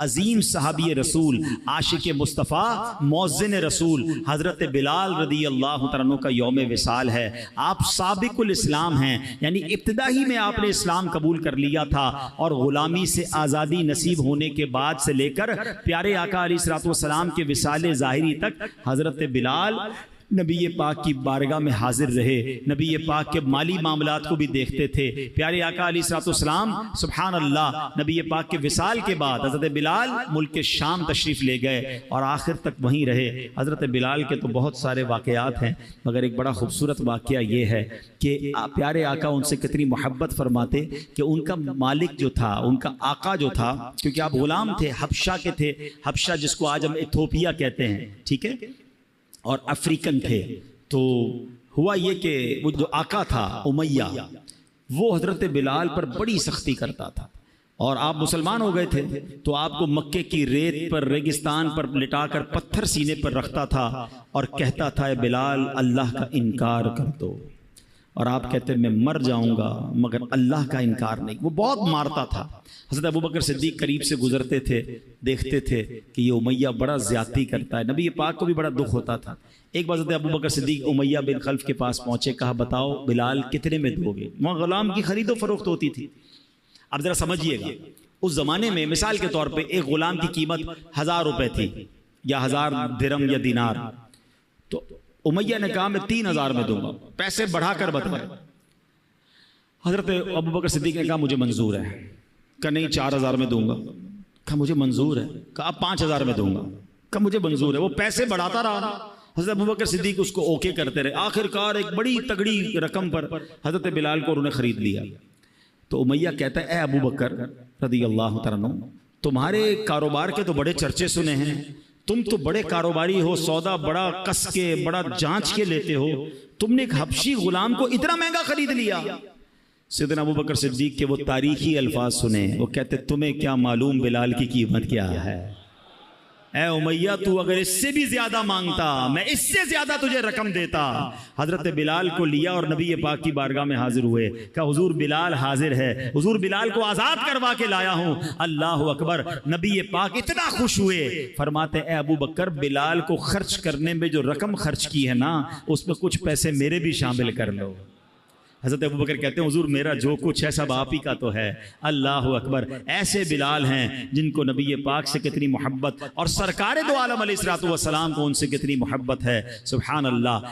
عظیم صحابی رسول، عاشق مصطفیٰ، مؤذن رسول حضرت بلال رضی اللہ تعالیٰ عنہ کا یوم وصال ہے۔ آپ سابق الاسلام ہیں، یعنی ابتدائی میں آپ نے اسلام قبول کر لیا تھا، اور غلامی سے آزادی نصیب ہونے کے بعد سے لے کر پیارے آقا علیہ الصلوۃ والسلام کے وصال ظاہری تک حضرت بلال نبی پاک کی بارگاہ میں حاضر رہے، نبی پاک کے مالی معاملات کو بھی دیکھتے تھے۔ پیارے آقا علیہ الصلوۃ والسلام سبحان اللہ نبی پاک کے وصال کے بعد حضرت بلال ملک شام تشریف لے گئے اور آخر تک وہیں رہے۔ حضرت بلال کے تو بہت سارے واقعات ہیں، مگر ایک بڑا خوبصورت واقعہ یہ ہے کہ پیارے آقا ان سے کتنی محبت فرماتے کہ ان کا مالک جو تھا، ان کا آقا جو تھا، کیونکہ آپ غلام تھے، حبشہ کے تھے، حبشہ جس کو آج ہم ایتھوپیا کہتے ہیں، ٹھیک ہے، اور افریقن تھے۔ تو ہوا یہ کہ وہ جو آقا تھا امیہ، وہ حضرت بلال پر بڑی سختی کرتا تھا، اور آپ مسلمان ہو گئے تھے تو آپ کو مکے کی ریت پر، ریگستان پر لٹا کر پتھر سینے پر رکھتا تھا اور کہتا تھا اے بلال اللہ کا انکار کر دو، اور آپ کہتے میں مر جاؤں گا مگر اللہ کا انکار نہیں۔ وہ بہت مارتا تھا۔ حضرت ابوبکر صدیق قریب سے گزرتے تھے، دیکھتے تھے کہ یہ امیہ بڑا زیادتی کرتا ہے، نبی پاک کو بھی بڑا دکھ ہوتا تھا۔ ایک بار حضرت ابوبکر صدیق امیہ بن خلف کے پاس پہنچے، کہا بتاؤ بلال کتنے میں دو گے؟ وہاں غلام کی خرید و فروخت ہوتی تھی۔ اب ذرا سمجھیے گا، اس زمانے میں مثال کے طور پہ ایک غلام کی قیمت 1000 روپے تھی، یا 1000 درہم یا دینار، تو امیہ نے کہا میں 3000 میں دوں گا، پیسے بڑھا کر بتائے۔ حضرت ابوبکر صدیق نے کہا مجھے منظور ہے، کہا نہیں 4000 میں دوں گا، کہا مجھے منظور ہے، کہا اب 5000 میں دوں گا، کہا مجھے منظور ہے۔ وہ پیسے بڑھاتا رہا، حضرت ابوبکر صدیق اس کو اوکے کرتے رہے، آخر کار ایک بڑی تگڑی رقم پر حضرت بلال کو انہوں نے خرید لیا۔ تو امیہ کہتا ہے اے ابوبکر رضی اللہ تعالیٰ عنہ، تمہارے کاروبار کے تو بڑے چرچے سنے ہیں، تم تو بڑے کاروباری ہو، سودا بڑا کس کے، بڑا جانچ کے لیتے ہو، تم نے ایک حبشی غلام کو اتنا مہنگا خرید لیا۔ سیدنا ابوبکر صدیق کے وہ تاریخی الفاظ سنے، وہ کہتے تمہیں کیا معلوم بلال کی قیمت کیا ہے؟ اے امیہ تو اگر اس سے بھی زیادہ مانگتا میں اس سے زیادہ تجھے رقم دیتا۔ حضرت بلال کو لیا اور نبی پاک کی بارگاہ میں حاضر ہوئے، کہا حضور بلال حاضر ہے، حضور بلال کو آزاد کروا کے لایا ہوں۔ اللہ اکبر، نبی پاک اتنا خوش ہوئے، فرماتے اے ابوبکر بلال کو خرچ کرنے میں جو رقم خرچ کی ہے نا، اس میں کچھ پیسے میرے بھی شامل کر لو۔ حضرت ابوبکر کہتے ہیں حضور میرا جو کچھ ہے سب آپ ہی کا تو ہے۔ اللہ اکبر، ایسے بلال ہیں جن کو نبی پاک سے کتنی محبت، اور سرکار دو عالم علیہ الصلوۃ والسلام کو ان سے کتنی محبت ہے، سبحان اللہ۔